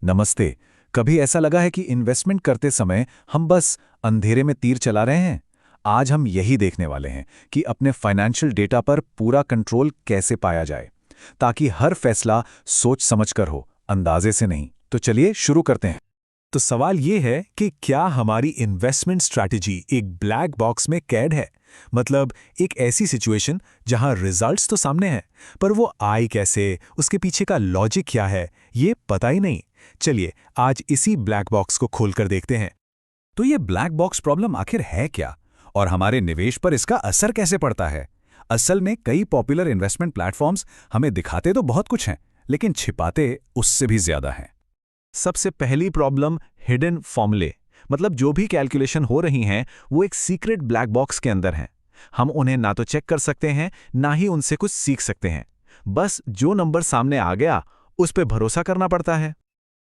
नमस्ते। कभी ऐसा लगा है कि इन्वेस्टमेंट करते समय हम बस अंधेरे में तीर चला रहे हैं? आज हम यही देखने वाले हैं कि अपने फाइनेंशियल डेटा पर पूरा कंट्रोल कैसे पाया जाए, ताकि हर फैसला सोच समझकर हो, अंदाजे से नहीं। तो चलिए शुरू करते हैं। तो सवाल ये है कि क्या हमारी इन्वेस्टमेंट स्ट्रैटेजी एक ब्लैक बॉक्स में कैद है। मतलब एक ऐसी सिचुएशन जहां रिजल्ट्स तो सामने हैं, पर वो आए कैसे, उसके पीछे का लॉजिक क्या है, ये पता ही नहीं। चलिए आज इसी ब्लैक बॉक्स को खोलकर देखते हैं। तो ये ब्लैक बॉक्स प्रॉब्लम आखिर है क्या, और हमारे निवेश पर इसका असर कैसे पड़ता है? असल में कई पॉपुलर इन्वेस्टमेंट प्लेटफॉर्म्स हमें दिखाते तो बहुत कुछ हैं, लेकिन छिपाते उससे भी ज्यादा हैं। सबसे पहली प्रॉब्लम हिडन फॉर्मूले, मतलब जो भी कैलकुलेशन हो रही हैं वो एक सीक्रेट ब्लैक बॉक्स के अंदर हैं। हम उन्हें ना तो चेक कर सकते हैं, ना ही उनसे कुछ सीख सकते हैं। बस जो नंबर सामने आ गया उस पर भरोसा करना पड़ता है।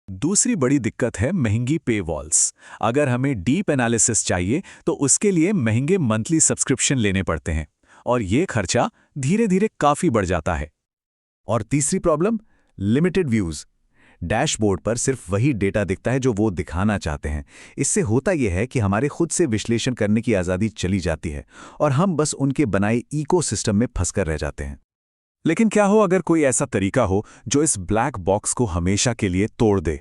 दूसरी बड़ी दिक्कत है महंगी पे वॉल्स। अगर हमें डीप एनालिसिस चाहिए तो उसके लिए महंगे मंथली सब्सक्रिप्शन लेने पड़ते हैं, और ये खर्चा धीरे धीरे काफी बढ़ जाता है। और तीसरी प्रॉब्लम, लिमिटेड व्यूज। डैशबोर्ड पर सिर्फ वही डेटा दिखता है जो वो दिखाना चाहते हैं। इससे होता यह है कि हमारे खुद से विश्लेषण करने की आज़ादी चली जाती है, और हम बस उनके बनाए इकोसिस्टम में फंसकर रह जाते हैं। लेकिन क्या हो अगर कोई ऐसा तरीका हो जो इस ब्लैक बॉक्स को हमेशा के लिए तोड़ दे?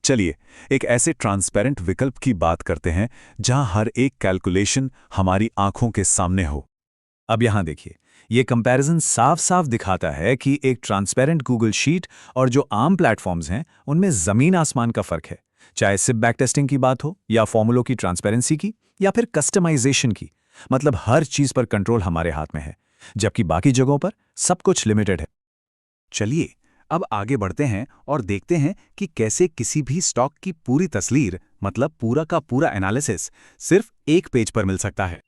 चलिए एक ऐसे ट्रांसपेरेंट विकल्प की बात करते हैं जहां हर एक कैलकुलेशन हमारी आंखों के सामने हो। अब यहां देखिए, ये कंपैरिजन साफ साफ दिखाता है कि एक ट्रांसपेरेंट गूगल शीट और जो आम प्लेटफॉर्म्स हैं उनमें जमीन आसमान का फर्क है। चाहे सिप बैक टेस्टिंग की बात हो, या फॉर्मूलों की ट्रांसपेरेंसी की, या फिर कस्टमाइजेशन की। मतलब हर चीज पर कंट्रोल हमारे हाथ में है, जबकि बाकी जगहों पर सब कुछ लिमिटेड है। चलिए अब आगे बढ़ते हैं और देखते हैं कि कैसे किसी भी स्टॉक की पूरी तस्वीर, मतलब पूरा का पूरा एनालिसिस, सिर्फ एक पेज पर मिल सकता है।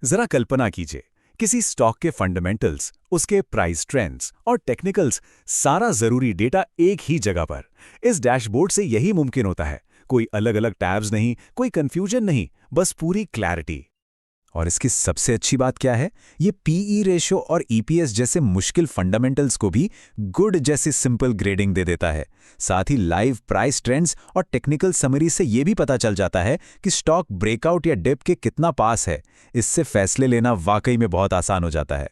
जरा कल्पना कीजिए, किसी स्टॉक के फंडामेंटल्स, उसके प्राइस ट्रेंड्स और टेक्निकल्स, सारा जरूरी डेटा एक ही जगह पर। इस डैशबोर्ड से यही मुमकिन होता है। कोई अलग अलग टैब्स नहीं, कोई कंफ्यूजन नहीं, बस पूरी क्लैरिटी। और इसकी सबसे अच्छी बात क्या है? ये पीई रेशो और ईपीएस जैसे मुश्किल फंडामेंटल्स को भी गुड जैसे सिंपल ग्रेडिंग दे देता है। साथ ही लाइव प्राइस ट्रेंड्स और टेक्निकल समरी से ये भी पता चल जाता है कि स्टॉक ब्रेकआउट या डिप के कितना पास है। इससे फैसले लेना वाकई में बहुत आसान हो जाता है।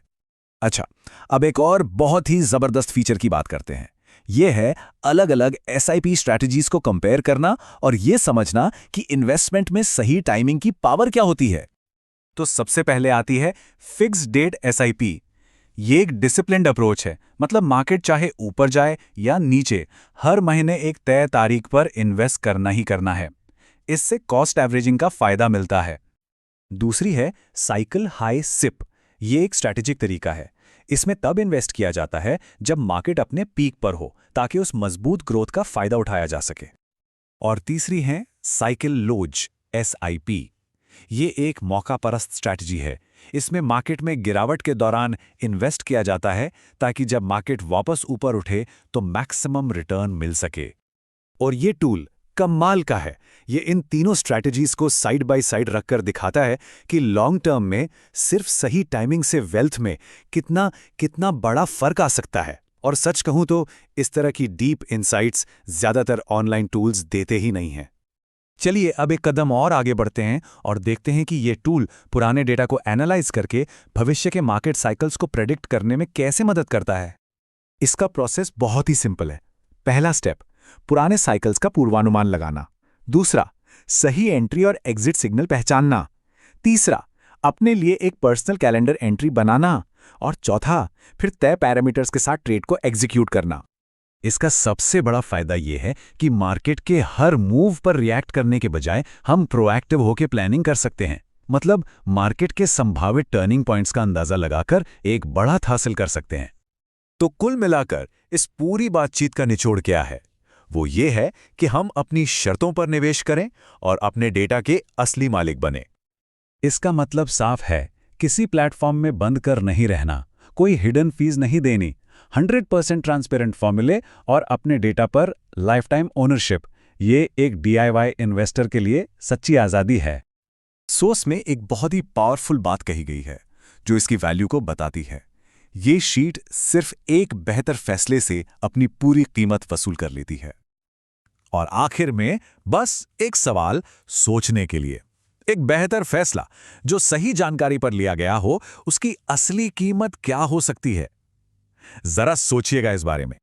अच्छा, अब एक और बहुत ही जबरदस्त फीचर की बात करते हैं। यह है अलग अलग एसआईपी स्ट्रैटेजीज को कंपेयर करना और यह समझना कि इन्वेस्टमेंट में सही टाइमिंग की पावर क्या होती है। तो सबसे पहले आती है फिक्स्ड डेट एसआईपी। ये एक डिसिप्लिन्ड अप्रोच है। मतलब मार्केट चाहे ऊपर जाए या नीचे, हर महीने एक तय तारीख पर इन्वेस्ट करना ही करना है। इससे कॉस्ट एवरेजिंग का फायदा मिलता है। दूसरी है साइकिल हाई सिप। ये एक स्ट्रैटेजिक तरीका है। इसमें तब इन्वेस्ट किया जाता है जब मार्केट अपने पीक पर हो, ताकि उस मजबूत ग्रोथ का फायदा उठाया जा सके। और तीसरी है साइकिल लोज एसआईपी। ये एक मौका परस्त स्ट्रैटेजी है। इसमें मार्केट में गिरावट के दौरान इन्वेस्ट किया जाता है, ताकि जब मार्केट वापस ऊपर उठे तो मैक्सिमम रिटर्न मिल सके। और ये टूल कमाल का है। ये इन तीनों स्ट्रैटेजीज को साइड बाय साइड रखकर दिखाता है कि लॉन्ग टर्म में सिर्फ सही टाइमिंग से वेल्थ में कितना कितना बड़ा फर्क आ सकता है। और सच कहूं तो इस तरह की डीप इनसाइट्स ज्यादातर ऑनलाइन टूल्स देते ही नहीं हैं। चलिए अब एक कदम और आगे बढ़ते हैं और देखते हैं कि ये टूल पुराने डेटा को एनालाइज करके भविष्य के मार्केट साइकिल्स को प्रेडिक्ट करने में कैसे मदद करता है। इसका प्रोसेस बहुत ही सिंपल है। पहला स्टेप, पुराने साइकिल्स का पूर्वानुमान लगाना। दूसरा, सही एंट्री और एग्जिट सिग्नल पहचानना। तीसरा, अपने लिए एक पर्सनल कैलेंडर एंट्री बनाना। और चौथा, फिर तय पैरामीटर्स के साथ ट्रेड को एग्जीक्यूट करना। इसका सबसे बड़ा फायदा यह है कि मार्केट के हर मूव पर रिएक्ट करने के बजाय हम प्रोएक्टिव होकर प्लानिंग कर सकते हैं। मतलब मार्केट के संभावित टर्निंग पॉइंट्स का अंदाजा लगाकर एक बढ़त हासिल कर सकते हैं। तो कुल मिलाकर इस पूरी बातचीत का निचोड़ क्या है? वो ये है कि हम अपनी शर्तों पर निवेश करें और अपने डेटा के असली मालिक बने। इसका मतलब साफ है, किसी प्लेटफॉर्म में बंद कर नहीं रहना, कोई हिडन फीस नहीं देनी, 100% ट्रांसपेरेंट फॉर्मूले और अपने डेटा पर लाइफ टाइम ओनरशिप। ये एक डीआईवाई इन्वेस्टर के लिए सच्ची आज़ादी है। सोर्स में एक बहुत ही पावरफुल बात कही गई है जो इसकी वैल्यू को बताती है। ये शीट सिर्फ एक बेहतर फैसले से अपनी पूरी कीमत वसूल कर लेती है। और आखिर में बस एक सवाल सोचने के लिए। एक बेहतर फैसला जो सही जानकारी पर लिया गया हो, उसकी असली कीमत क्या हो सकती है? जरा सोचिएगा इस बारे में।